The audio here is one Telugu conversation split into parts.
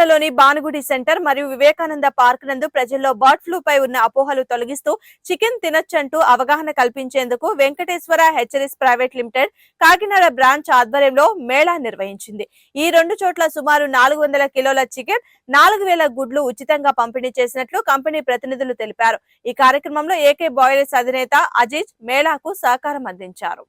విజయవాడలోని భానుగుడి సెంటర్ మరియు వివేకానంద పార్క్ నందు ప్రజల్లో బర్డ్ ఫ్లూ పై ఉన్న అపోహలు తొలగిస్తూ చికెన్ తినొచ్చంటూ అవగాహన కల్పించేందుకు Venkateswara hatcheries private limited Kakinada branch ఆధ్వర్యంలో మేళా నిర్వహించింది. ఈ రెండు చోట్ల సుమారు 400 కిలోల చికెన్, 4000 గుడ్లు ఉచితంగా పంపిణీ చేసినట్లు కంపెనీ ప్రతినిధులు తెలిపారు. ఈ కార్యక్రమంలో ఏకే బాయిలర్స్ అధినేత అజీజ్ మేళాకు సహకారం అందించారు.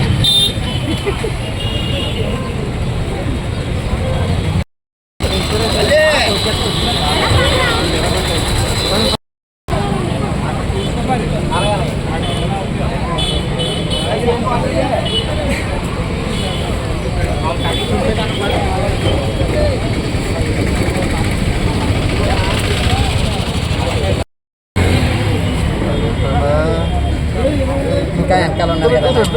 ఇంకా వెనకాల ఉన్నారు కదా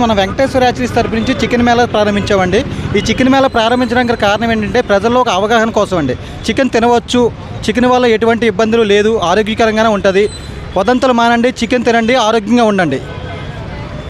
మన వెంకటేశ్వర హెచ్చరీస్ తరపు నుంచి చికెన్ మేళా ప్రారంభించామండి. ఈ చికెన్ మేళా ప్రారంభించడానికి కారణం ఏంటంటే ప్రజల్లో ఒక అవగాహన కోసం అండి. చికెన్ తినవచ్చు, చికెన్ వల్ల ఎటువంటి ఇబ్బందులు లేదు, ఆరోగ్యకరంగానే ఉంటుంది. వదంతులు మానండి, చికెన్ తినండి, ఆరోగ్యంగా ఉండండి.